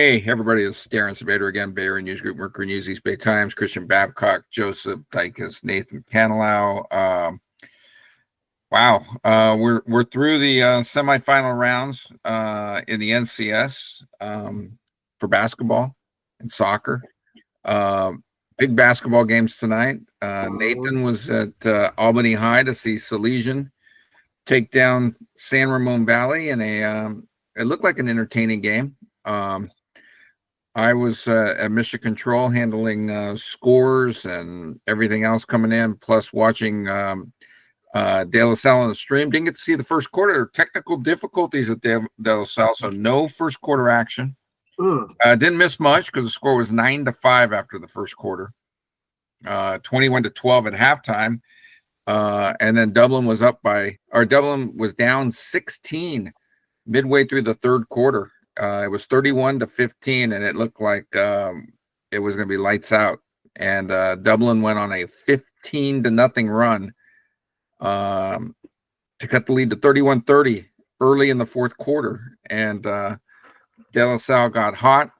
Hey, everybody, it's Darren Sabater again, Bayer News Group, Mercury News, East Bay Times, Christian Babcock, Joseph Dykes, Nathan Canilau. We're through the semifinal rounds in the NCS for basketball and soccer. Big basketball games tonight. Nathan was at Albany High to see Salesian take down San Ramon Valley in it looked like an entertaining game. I was at Mission Control handling scores and everything else coming in, plus watching De La Salle on the stream. Didn't get to see the first quarter. Technical difficulties at De La Salle, so no first quarter action. Didn't miss much because the score was 9-5 after the first quarter, 21-12 at halftime. And then Dublin was down 16 midway through the third quarter. It was 31-15, and it looked like it was going to be lights out. And Dublin went on a 15-0 run to cut the lead to 31-30 early in the fourth quarter. And De La Salle got hot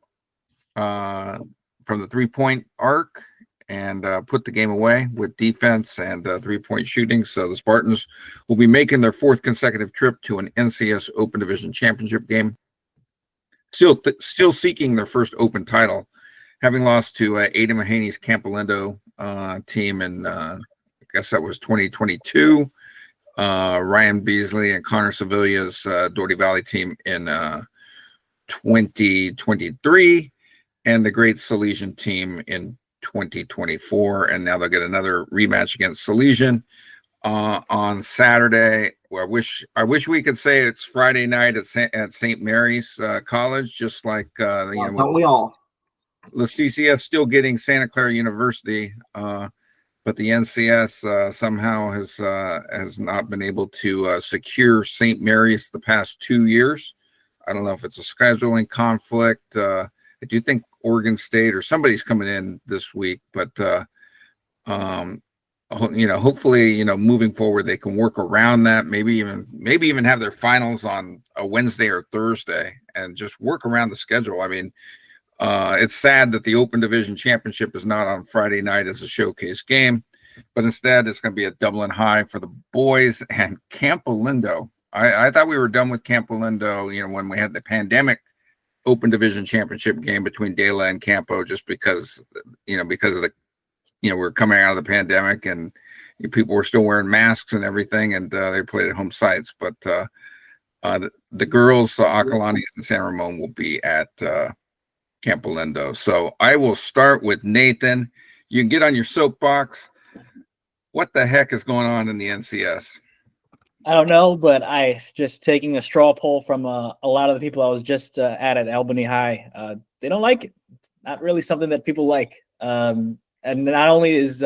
from the three-point arc and put the game away with defense and three-point shooting. So the Spartans will be making their fourth consecutive trip to an NCS Open Division Championship game. Still seeking their first open title, having lost to Ada Mahaney's Campo Lindo team in, I guess that was 2022. Ryan Beasley and Connor Sevilla's Doherty Valley team in 2023, and the great Salesian team in 2024. And now they'll get another rematch against Salesian on Saturday. Well, I wish we could say it's Friday night at St. Mary's College, just like don't we all? The CCS still getting Santa Clara University, but the NCS somehow has not been able to secure St. Mary's the past 2 years. I don't know if it's a scheduling conflict. I do think Oregon State or somebody's coming in this week, but hopefully, moving forward, they can work around that. Maybe even have their finals on a Wednesday or Thursday and just work around the schedule. I mean, it's sad that the Open Division Championship is not on Friday night as a showcase game, but instead it's going to be at Dublin High for the boys and Campo Lindo. I thought we were done with Campo Lindo, when we had the pandemic Open Division Championship game between De La and Campo, just because of the we're coming out of the pandemic and people were still wearing masks and everything, and they played at home sites. But the girls, Acalanes and San Ramon, will be at Campo Lindo. So I will start with Nathan. You can get on your soapbox. What the heck is going on in the NCS? I don't know, but I just taking a straw poll from a lot of the people I was just at Albany High. They don't like it. It's not really something that people like. And not only is,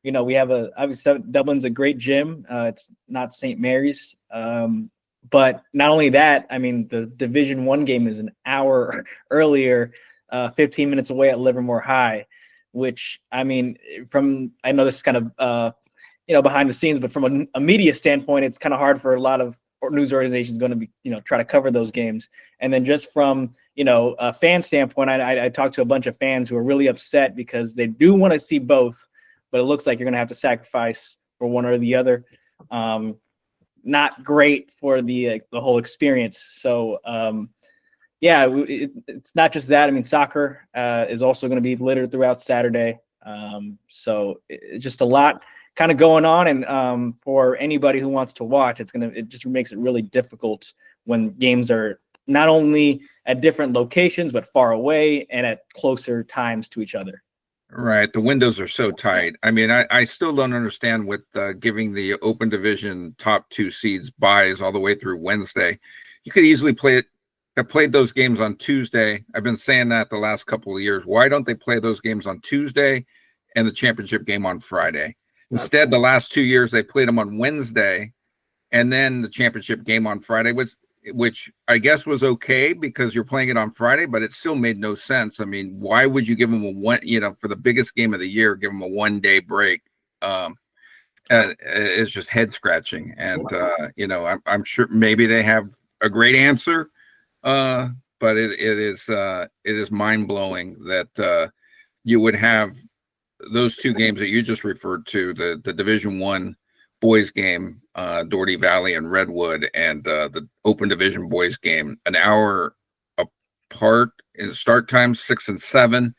we have obviously Dublin's a great gym. It's not St. Mary's. But not only that, I mean, the Division I game is an hour earlier, 15 minutes away at Livermore High, which, I mean, I know this is kind of, behind the scenes, but from a media standpoint, it's kind of hard for a lot of news organizations going to be, try to cover those games. And then just from, a fan standpoint, I talked to a bunch of fans who are really upset because they do want to see both, but it looks like you're going to have to sacrifice for one or the other. Not great for the whole experience. So, it's not just that. I mean, soccer is also going to be littered throughout Saturday. So it's just a lot kind of going on, and for anybody who wants to watch, it just makes it really difficult when games are not only at different locations but far away and at closer times to each other. Right, the windows are so tight. I mean, I still don't understand with giving the Open Division top two seeds buys all the way through Wednesday. You could easily have played those games on Tuesday. I've been saying that the last couple of years. Why don't they play those games on Tuesday and the championship game on Friday? Instead, the last 2 years, they played them on Wednesday and then the championship game on Friday, which I guess was okay because you're playing it on Friday, but it still made no sense. I mean, why would you give them for the biggest game of the year, give them a 1 day break? It's just head scratching. And, I'm sure maybe they have a great answer but it is mind blowing that you would have those two games that you just referred to, the Division One boys game, Doherty Valley and Redwood, and the Open Division boys game, an hour apart in start times, 6 and 7,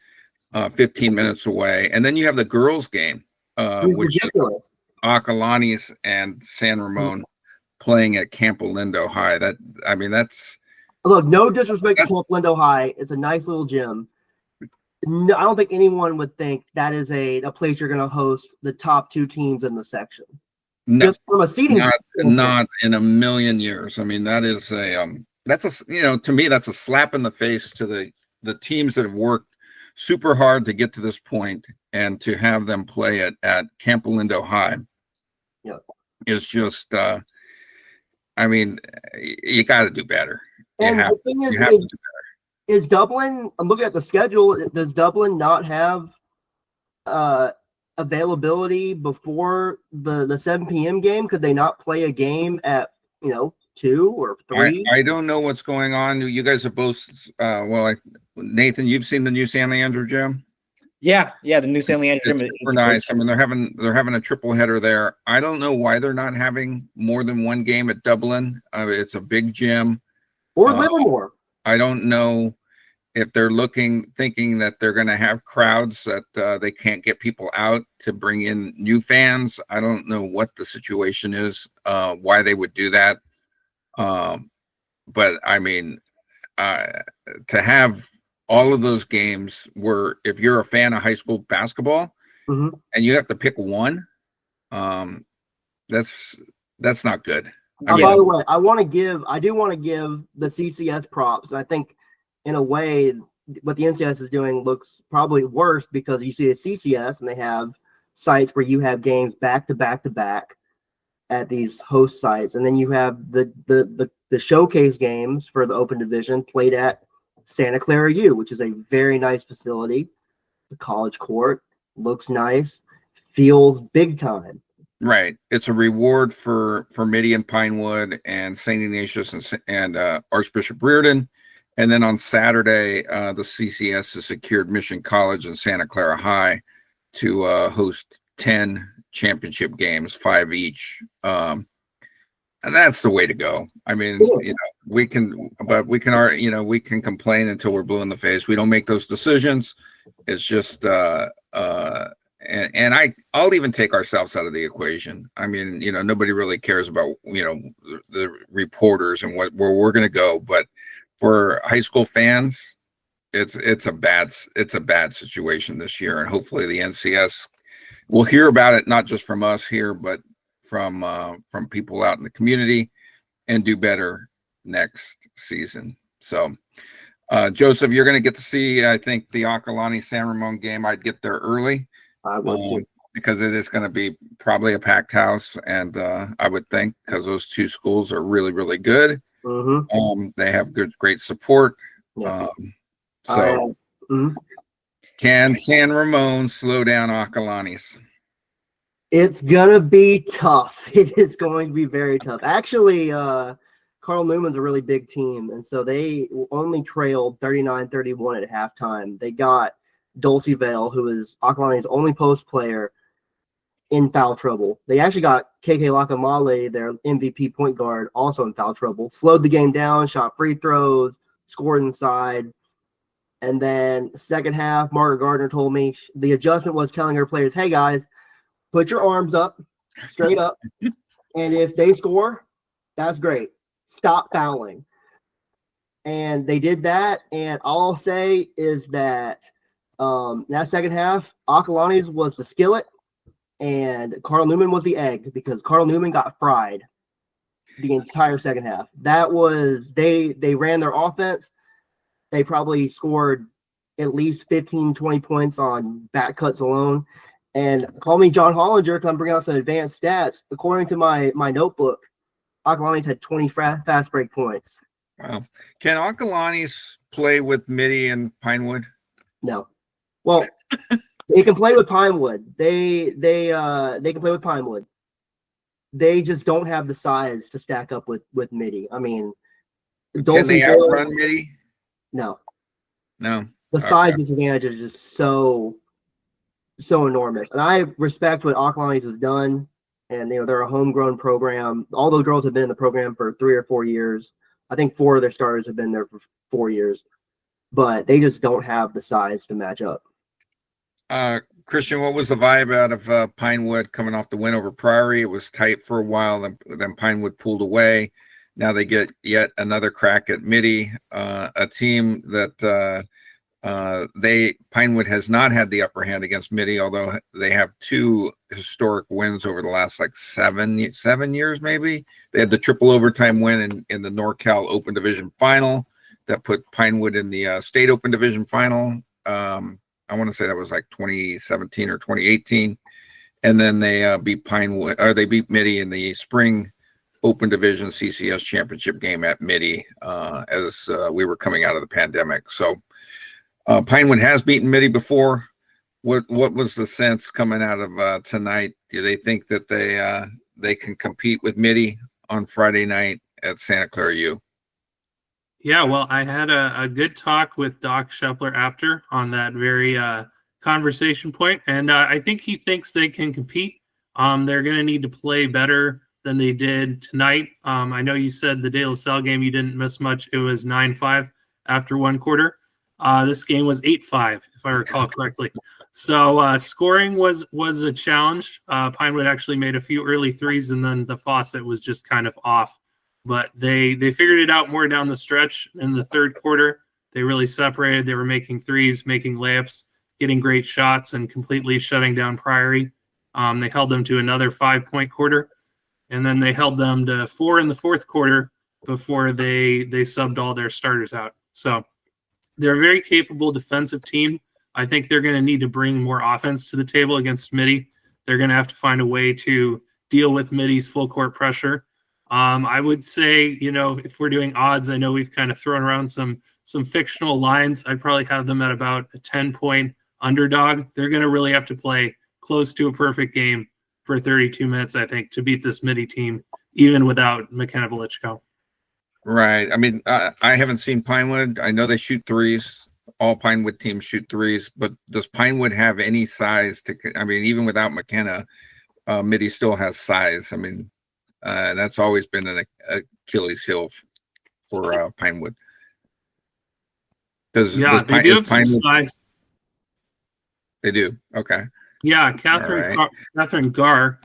15 minutes away, and then you have the girls game, which ridiculous. is Acalanes and San Ramon playing at Campo Lindo High. That's Look, no disrespect to Camp Lindo High. It's a nice little gym. No, I don't think anyone would think that is a place you're going to host the top two teams in the section. no, Just from a seating, not in a million years. I mean, that is to me, that's a slap in the face to the teams that have worked super hard to get to this point, and to have them play at Campo Lindo High. Yeah, is just. I mean, you got to do better. and the thing is Dublin? I'm looking at the schedule. Does Dublin not have availability before the 7 p.m. game? Could they not play a game at 2 or 3? I don't know what's going on. You guys are both Nathan, you've seen the new San Leandro gym? Yeah, the new San Leandro It's gym. super nice. I mean, they're having a triple header there. I don't know why they're not having more than one game at Dublin. It's a big gym. Or Livermore. I don't know if they're thinking that they're going to have crowds that they can't get people out to bring in new fans. I don't know what the situation is, why they would do that. But I mean, to have all of those games where, if you're a fan of high school basketball and you have to pick one, that's not good. By the way, I do want to give the CCS props. I think in a way what the NCS is doing looks probably worse, because you see a CCS and they have sites where you have games back to back to back at these host sites, and then you have the showcase games for the Open Division played at Santa Clara U, which is a very nice facility. The college court looks nice, feels big time. Right. It's a reward for Mitty and Pinewood and St. Ignatius and Archbishop Reardon. And then on Saturday, the CCS has secured Mission College and Santa Clara High to host 10 championship games, 5 each. And that's the way to go. I mean, we can complain until we're blue in the face. We don't make those decisions. It's just, and I'll even take ourselves out of the equation. I mean, nobody really cares about, the reporters and where we're going to go. But for high school fans, it's a bad situation this year. And hopefully the NCS will hear about it, not just from us here, but from people out in the community, and do better next season. So, Joseph, you're going to get to see, I think, the Acalanes San Ramon game. I'd get there early. I would too. Because it is going to be probably a packed house, and I would think, because those two schools are really, really good. Mm-hmm. They have great support. Yeah. Can San Ramon slow down Acalanes? It's gonna be tough. It is going to be very tough. Actually, Carl Newman's a really big team, and so they only trailed 39-31 at halftime. They got Dulcie Vale, who is Acalanes' only post player, in foul trouble. They actually got KK Lakamale, their MVP point guard, also in foul trouble. Slowed the game down, shot free throws, scored inside. And then second half, Margaret Gardner told me the adjustment was telling her players, hey guys, put your arms up, straight up. And if they score, that's great. Stop fouling. And they did that. And all I'll say is that that second half, Acalanes was the skillet and Carl Newman was the egg, because Carl Newman got fried the entire second half. That was, they ran their offense. They probably scored at least 15, 20 points on back cuts alone. And call me John Hollinger, because I'm bringing out some advanced stats. According to my notebook, Acalanes had 20 fast break points. Wow. Can Acalanes play with Mitty and Pinewood? No. Well, they can play with Pinewood. They can play with Pinewood. They just don't have the size to stack up with Mitty. I mean, can they outrun Mitty? No, No. the Okay. size disadvantage is just so enormous. And I respect what Acalanes has done. And they're a homegrown program. All those girls have been in the program for 3 or 4 years. I think 4 of their starters have been there for 4 years, but they just don't have the size to match up. Christian, what was the vibe out of Pinewood coming off the win over Priory? It was tight for a while, then Pinewood pulled away. Now they get yet another crack at Mitty, a team that Pinewood has not had the upper hand against Mitty, although they have 2 historic wins over the last like 7 years, maybe. They had the triple overtime win in the NorCal Open Division final that put Pinewood in the State Open Division final. I want to say that was like 2017 or 2018, and then they beat they beat Mitty in the spring Open Division CCS championship game at Mitty as we were coming out of the pandemic. So Pinewood has beaten Mitty before. What was the sense coming out of tonight? Do they think that they can compete with Mitty on Friday night at Santa Clara U? Yeah, well, I had a good talk with Doc Shepler after on that very conversation point, and I think he thinks they can compete. They're going to need to play better than they did tonight. I know you said the De La Salle game you didn't miss much. It was 9-5 after 1 quarter. This game was 8-5, if I recall correctly. So scoring was a challenge. Pinewood actually made a few early threes, and then the faucet was just kind of off. But they figured it out more down the stretch in the 3rd quarter. They really separated. They were making threes, making layups, getting great shots, and completely shutting down Priory. They held them to another 5-point quarter, and then they held them to 4 in the 4th quarter before they subbed all their starters out. So they're a very capable defensive team. I think they're going to need to bring more offense to the table against Mitty. They're going to have to find a way to deal with Mitty's full court pressure. I would say, if we're doing odds, I know we've kind of thrown around some fictional lines. I'd probably have them at about a 10-point underdog. They're going to really have to play close to a perfect game for 32 minutes, I think, to beat this Mitty team, even without McKenna Velichko. Right. I mean, I haven't seen Pinewood. I know they shoot threes. All Pinewood teams shoot threes, but does Pinewood have any size even without McKenna, Mitty still has size. I mean, that's always been an Achilles heel for Pinewood. They do have some size. They do. Okay. Yeah, Catherine Gar,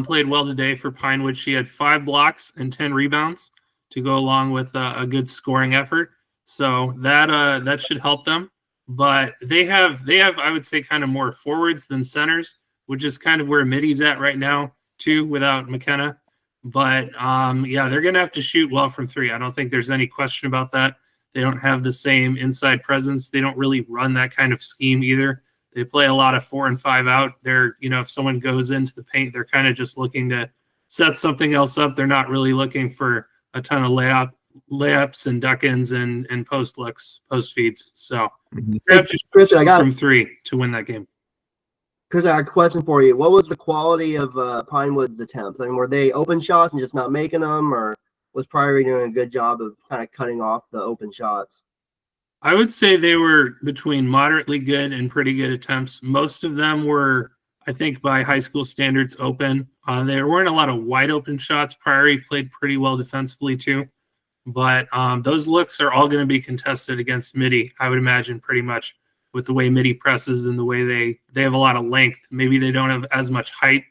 played well today for Pinewood. She had 5 blocks and 10 rebounds to go along with a good scoring effort. So that should help them. But they have I would say kind of more forwards than centers, which is kind of where Mitty's at right now too, without McKenna. But they're going to have to shoot well from 3. I don't think there's any question about that. They don't have the same inside presence. They don't really run that kind of scheme either. They play a lot of 4 and 5 out. They're, if someone goes into the paint, they're kind of just looking to set something else up. They're not really looking for a ton of layups and duck-ins and post looks, post feeds. So they have to Christian, I got from 3 to win that game. Chris, I got a question for you. What was the quality of Pinewood's attempts? I mean, were they open shots and just not making them, or was Priory doing a good job of kind of cutting off the open shots? I would say they were between moderately good and pretty good attempts. Most of them were, I think, by high school standards, open. There weren't a lot of wide open shots. Priory played pretty well defensively too. But those looks are all going to be contested against Mitty, I would imagine, pretty much, with the way Mitty presses and the way they have a lot of length. Maybe they don't have as much height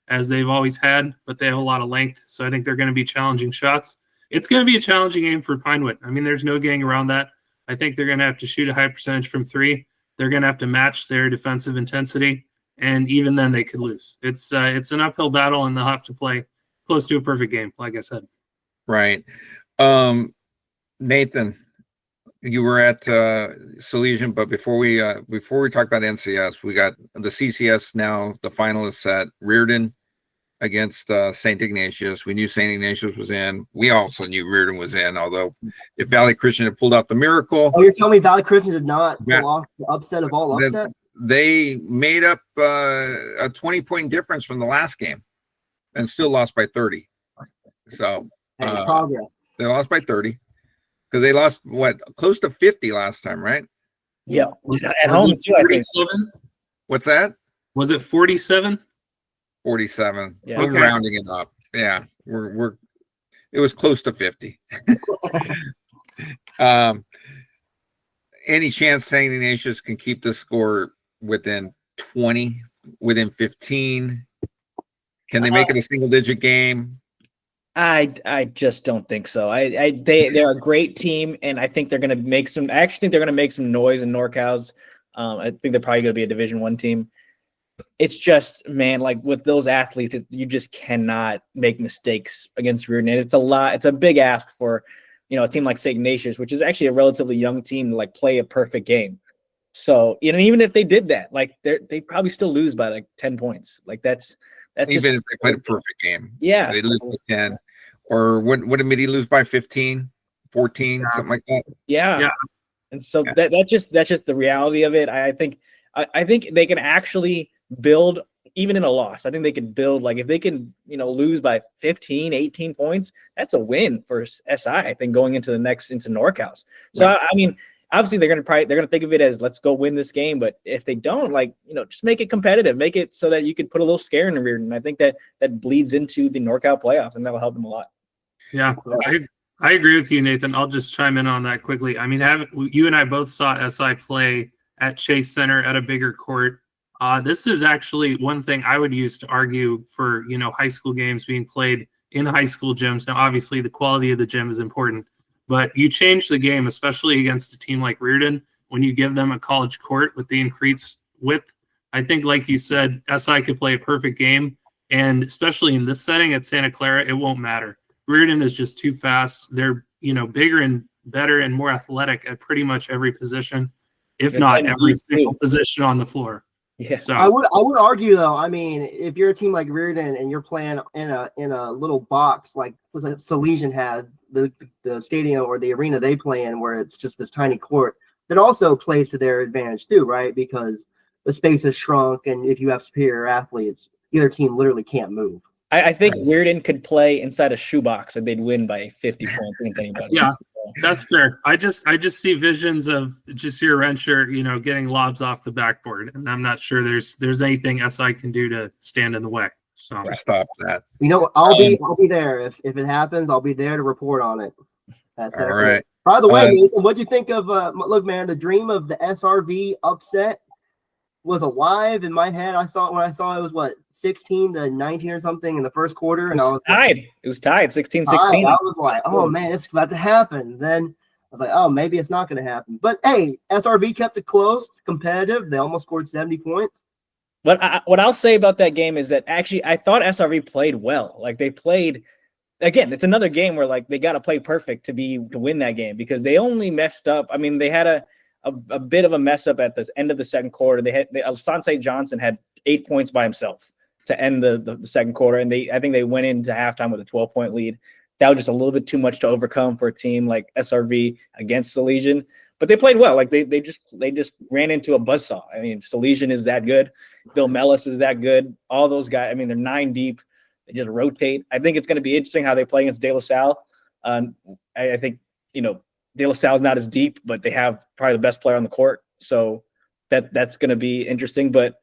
as they've always had, but they have a lot of length. So I think they're going to be challenging shots. It's going to be a challenging game for Pinewood. I mean, there's no getting around that. I think they're going to have to shoot a high percentage from 3. They're going to have to match their defensive intensity, and even then they could lose. It's an uphill battle, and they'll have to play close to a perfect game, like I said. Right. Nathan, you were at Salesian, but before we talk about NCS, we got the CCS now. The final is set. Reardon against St. Ignatius. We knew St. Ignatius was in. We also knew Reardon was in, although if Valley Christian had pulled out the miracle. Oh, you're telling me Valley Christian did not pull off the upset of all upsets? They made up a 20-point difference from the last game and still lost by 30. So progress. They lost by 30. because they lost close to 50 last time, right? Yeah, Was at was home it too. I think. 47? What's that? Was it 47? 47. Yeah. We're Okay. rounding it up. Yeah, we're it was close to 50. Any chance St. Ignatius can keep the score within 20, within 15? Can they make it a single digit game? I just don't think so. They're a great team, and I think they're going to make some. I actually think they're going to make some noise in NorCal's. I think they're probably going to be a Division I team. It's just, man, like with those athletes, you just cannot make mistakes against Reardon. And it's a lot. It's a big ask for, a team like St. Ignatius, which is actually a relatively young team, to like play a perfect game. So, even if they did that, like they probably still lose by like 10 points. Like that's Even just, if they played a perfect game. yeah. They lose by 10. Or what did Mitty lose by 15, 14, something like that? Yeah. Yeah. And so Yeah. that's just the reality of it. I think they can actually build even in a loss. I think they could build, like if they can, lose by 15, 18 points, that's a win for SI, I think, going into NorCal's. So Right. I mean, obviously they're gonna think of it as let's go win this game, but if they don't, just make it competitive, make it so that you could put a little scare in the rear. And I think that bleeds into the NorCal playoffs, and that'll help them a lot. Yeah, I agree with you, Nathan. I'll just chime in on that quickly. I mean, you and I both saw SI play at Chase Center at a bigger court. This is actually one thing I would use to argue for, high school games being played in high school gyms. Now, obviously, the quality of the gym is important, but you change the game, especially against a team like Reardon, when you give them a college court with the increased width. I think, like you said, SI could play a perfect game, and especially in this setting at Santa Clara, it won't matter. Reardon is just too fast. They're, bigger and better and more athletic at pretty much every position, if They're not 10 every deep, single too. position on the floor. Yeah. So I would argue though. I mean, if you're a team like Reardon and you're playing in a little box like Salesian has, the stadium or the arena they play in, where it's just this tiny court, that also plays to their advantage too, right? Because the space is shrunk, and if you have superior athletes, either team literally can't move. I think Reardon could play inside a shoebox and they'd win by 50 points against anybody. yeah, that's fair. I just see visions of Jasir Rensher, getting lobs off the backboard, and I'm not sure there's anything SI can do to stand in the way. So To stop that. I'll be there if it happens. I'll be there to report on it. That's All right. By the way, Nathan, what'd you think of? Look, man, the dream of the SRV upset was alive in my head. When I saw it was 16-19 or something in the first quarter, and I was tied. It was tied 16-16. I was like, oh man, it's about to happen. Then I was like, oh, maybe it's not going to happen. But hey, SRV kept it close, competitive. They almost scored 70 points. But what I'll say about that game is that actually I thought SRV played well. Like they played, again, it's another game where like they got to play perfect to win that game, because they only messed up. I mean, they had a bit of a mess up at the end of the second quarter. Alphonse Johnson had 8 points by himself to end the second quarter, and I think they went into halftime with a 12-point lead. That was just a little bit too much to overcome for a team like SRV against Salesian. But they played well. Like they just ran into a buzzsaw. I mean, Salesian is that good. Bill Mellis is that good. All those guys. I mean, they're 9 deep. They just rotate. I think it's going to be interesting how they play against De La Salle. I think De La Salle's not as deep, but they have probably the best player on the court. So that's going to be interesting. But,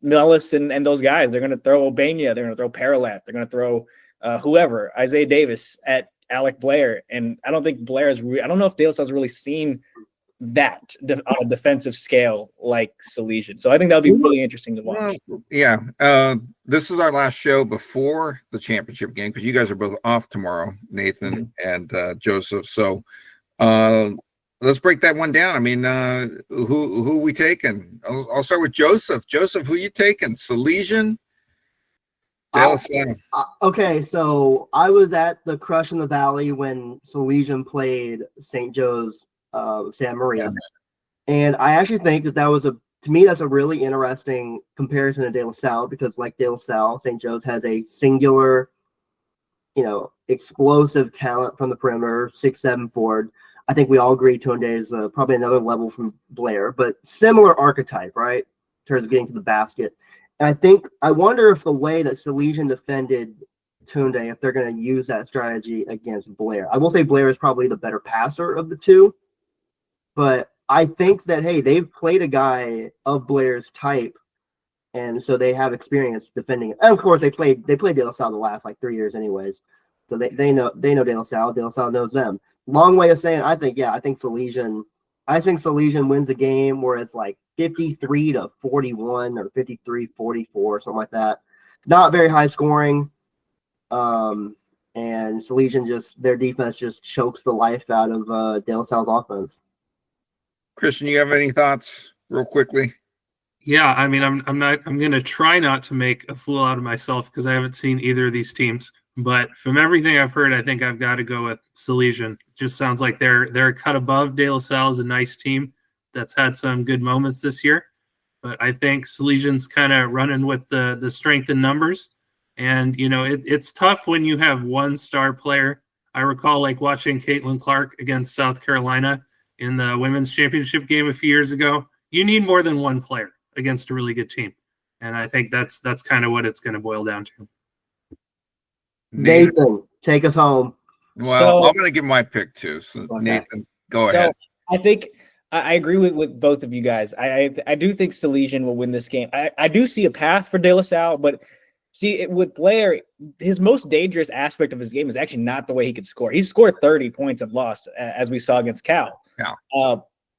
Mellis and those guys, they're going to throw Obania. They're going to throw Paralat. They're going to throw whoever, Isaiah Davis at Alec Blair. And I don't think Blair is I don't know if De La Salle's really seen that on a defensive scale like Salesian. So I think that'll be really interesting to watch. Well, yeah. This is our last show before the championship game, because you guys are both off tomorrow, Nathan and Joseph. So let's break that one down. I mean, who we taking? I'll start with Joseph. Joseph, who you taking? Salesian? De La Salle. Okay, so I was at the Crush in the Valley when Salesian played St. Joe's Santa Maria, and I actually think that was to me that's a really interesting comparison to De La Salle, because like De La Salle, St. Joe's has a singular, explosive talent from the perimeter, 6'7" forward. I think we all agree Tonde is probably another level from Blair, but similar archetype, right, in terms of getting to the basket. And I wonder if the way that Salesian defended Tunde if they're going to use that strategy against Blair. I will say Blair is probably the better passer of the two, but I think that, hey, they've played a guy of Blair's type, and so they have experience defending it. And of course, they played De La Salle the last like 3 years, anyways. So they know De La Salle. De La Salle knows them. Long way of saying, I think Salesian wins the game where it's like 53-41 or 53-44, something like that. Not very high scoring. And Salesian their defense just chokes the life out of De La Salle's offense. Christian, you have any thoughts real quickly? Yeah, I mean, I'm going to try not to make a fool out of myself because I haven't seen either of these teams. But from everything I've heard, I think I've got to go with Salesian. Just sounds like they're a cut above. De La Salle is a nice team that's had some good moments this year. But I think Salesian's kind of running with the strength in numbers. And, it's tough when you have one star player. I recall like watching Caitlin Clark against South Carolina in the women's championship game a few years ago. You need more than one player against a really good team. And I think that's kind of what it's going to boil down to. Nathan, take us home. Well, I'm going to give my pick too. So okay. Nathan, go ahead. I think I agree with both of you guys. I do think Salesian will win this game. I do see a path for De La Salle, but with Blair, his most dangerous aspect of his game is actually not the way he could score. He scored 30 points and lost, as we saw against Cal. Yeah.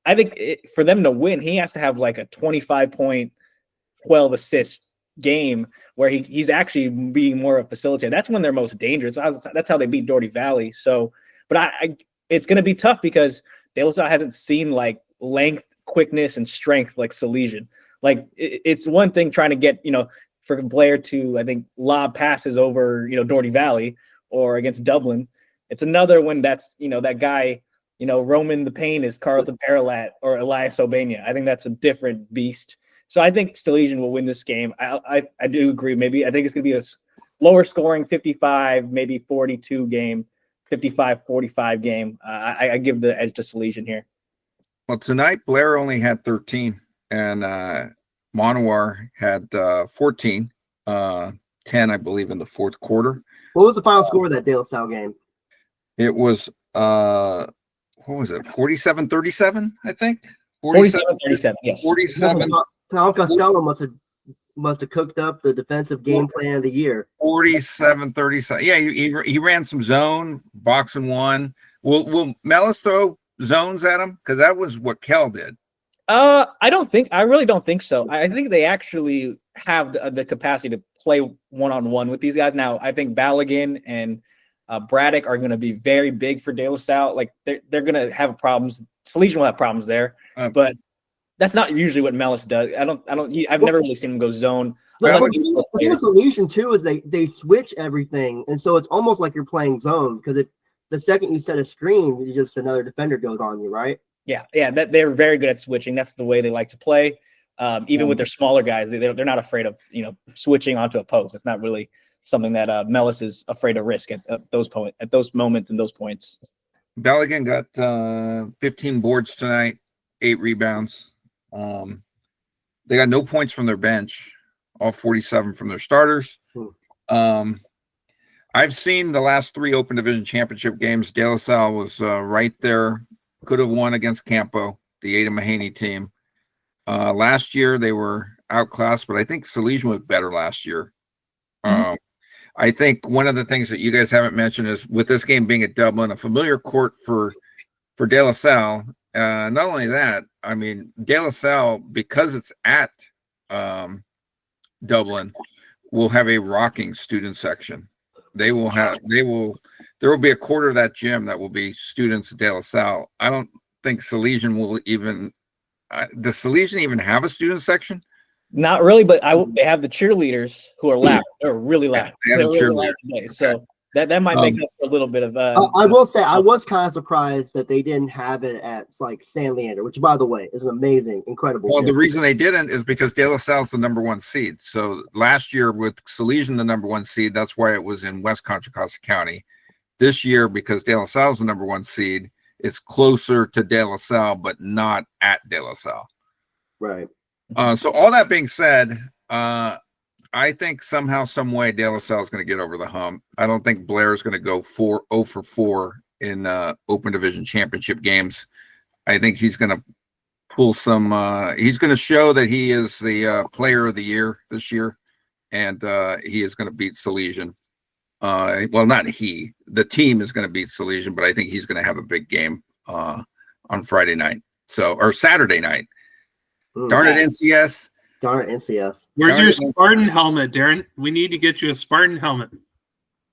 I think for them to win, he has to have like a 25-point, 12-assist game where he's actually being more of a facilitator. That's when they're most dangerous. That's how they beat Doherty Valley. So, but it's going to be tough because De La Salle hasn't seen like length, quickness, and strength like Salesian. Like it's one thing trying to get, for Blair to, I think, lob passes over, Doherty Valley or against Dublin. It's another when that's, that guy, Roman the Pain is Carlton Paralat or Elias Obania. I think that's a different beast. So I think Salesian will win this game. I do agree. Maybe I think it's going to be a lower scoring 55, maybe 42 game, 55-45 game. I give the edge to Salesian here. Well, tonight Blair only had 13 and Monowar had 14, 10, I believe, in the fourth quarter. What was the final score of that De La Salle game? It was, what was it, 47-37, I think? 47-37, yes. 47. Tom Costello must have cooked up the defensive game plan of the year. 47-37. Yeah, he ran some zone, box and one. Will Mellis throw zones at him? Because that was what Kel did. I really don't think so. I think they actually have the capacity to play one-on-one with these guys. Now, I think Balogun and Braddock are going to be very big for De La Salle. Like they're going to have problems. Salesian will have problems there, but that's not usually what Mellis does. I've never really seen him go zone. Salesian too is they switch everything, and so it's almost like you're playing zone because the second you set a screen, just another defender goes on you, right? Yeah, that they're very good at switching. That's the way they like to play. Even with their smaller guys, they're not afraid of switching onto a post. It's not really something that Mellis is afraid to risk at those moments and those points. Balogun got 15 boards tonight, 8 rebounds. They got no points from their bench, all 47 from their starters. I've seen the last 3 Open Division Championship games. De La Salle was right there. Could have won against Campo, the Ada Mahaney team. Last year they were outclassed, but I think Salesian was better last year. I think one of the things that you guys haven't mentioned is with this game being at Dublin, a familiar court for De La Salle. Not only that, I mean, De La Salle, because it's at Dublin, will have a rocking student section. There will be a quarter of that gym that will be students at De La Salle. I don't think Salesian will even. Does Salesian even have a student section? Not really, but they have the cheerleaders who are loud. They're really loud. Yeah, They're really loud today. So that might make up for a little bit of. I will say I was kind of surprised that they didn't have it at like San Leander, which, by the way, is an amazing, incredible. Well, the reason they didn't is because De La Salle's the number 1 seed. So last year with Salesian the number 1 seed, that's why it was in West Contra Costa County. This year, because De La Salle's the number 1 seed, it's closer to De La Salle, but not at De La Salle. Right. So all that being said, I think somehow, some way, De La Salle is going to get over the hump. I don't think Blair is going to go 0 for 4 in Open Division Championship games. I think he's going to pull some. He's going to show that he is the player of the year this year, and he is going to beat Salesian. Well, not he. The team is going to beat Salesian, but I think he's going to have a big game on Friday night. Or Saturday night. Darn it, NCS. Darn it, NCS. Where's Darn your it. Spartan helmet, Darren? We need to get you a Spartan helmet.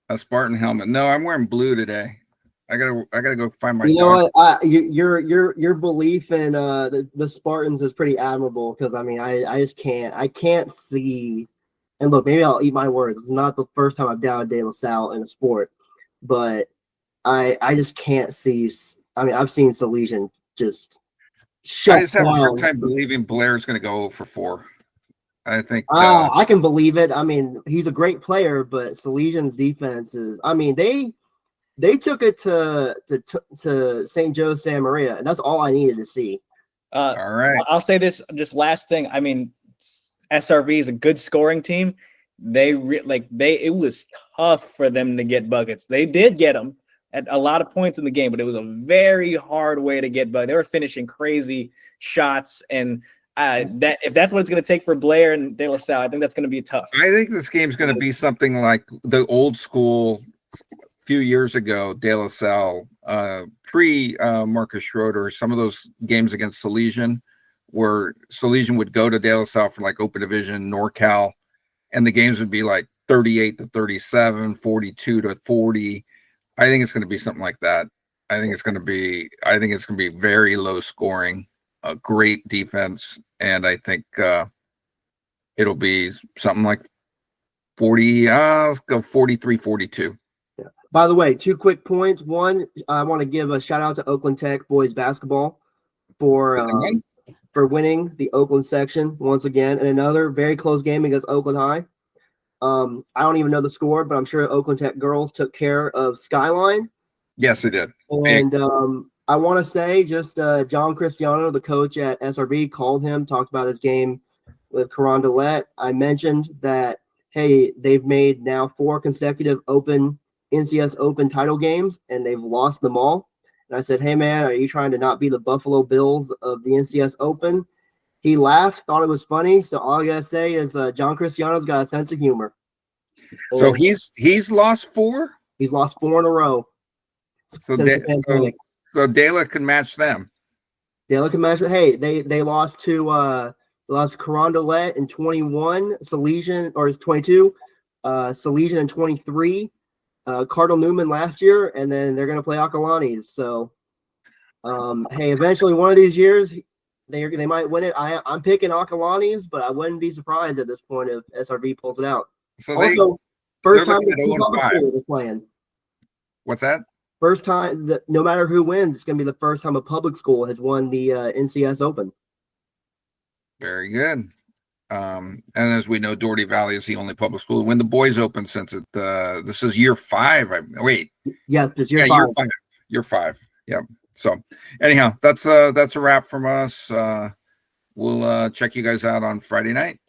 A Spartan helmet. No, I'm wearing blue today. I gotta go find my. You know dog. what? Your belief in the Spartans is pretty admirable, because I mean I just can't see. And look, maybe I'll eat my words. It's not the first time I've doubted De La Salle in a sport, but I just can't see. I mean, I've seen Salesian just shut I just have a hard down. time believing Blair's going to go 0 for 4. I think. I can believe it. I mean, he's a great player, but Salesian's defense is. I mean, they took it to St. Joe San Maria, and that's all I needed to see. all right. I'll say this, just last thing. I mean, SRV is a good scoring team. It was tough for them to get buckets. They did get them at a lot of points in the game, but it was a very hard way to get buckets. They were finishing crazy shots, and that if that's what it's going to take for Blair and De La Salle, I think that's going to be tough. I think this game's going to be something like the old school few years ago, De La Salle, pre Marcus Schroeder, some of those games against Salesian, where Salesian would go to De La Salle for like Open Division, NorCal, and the games would be like 38-37, 42-40. I think it's going to be something like that. I think it's going to be very low scoring, a great defense, and I think it'll be something like 40. Let's go 43-42. By the way, 2 quick points. One, I want to give a shout out to Oakland Tech boys basketball for winning the Oakland section once again, and another very close game against Oakland High. I don't even know the score, but I'm sure Oakland Tech girls took care of Skyline. Yes, they did. And I want to say just John Cristiano, the coach at SRV, called him, talked about his game with Carondelet. I mentioned that, hey, they've made now 4 consecutive NCS Open title games, and they've lost them all. And I said, hey, man, are you trying to not be the Buffalo Bills of the NCS Open? He laughed, thought it was funny. So all I got to say is John Cristiano's got a sense of humor. So And he's lost 4? he's lost 4 in a row. So since the pandemic. De La can match them. Yeah, look at match. Hey, they lost to Carondelet in 21, Salesian or 22, Salesian in 23, Cardinal Newman last year, and then they're gonna play Acalanes. So, hey, eventually one of these years they might win it. I'm picking Acalanes, but I wouldn't be surprised at this point if SRV pulls it out. So Also, first they're time looking at 0 and public 5. school is playing. What's that? First time, no matter who wins, it's going to be the first time a public school has won the NCS Open. Very good. And as we know, Doherty Valley is the only public school to win the boys open since this is year 5. Yes, this year Yeah, 5. year 5. Yep. So anyhow, that's a wrap from us. We'll check you guys out on Friday night.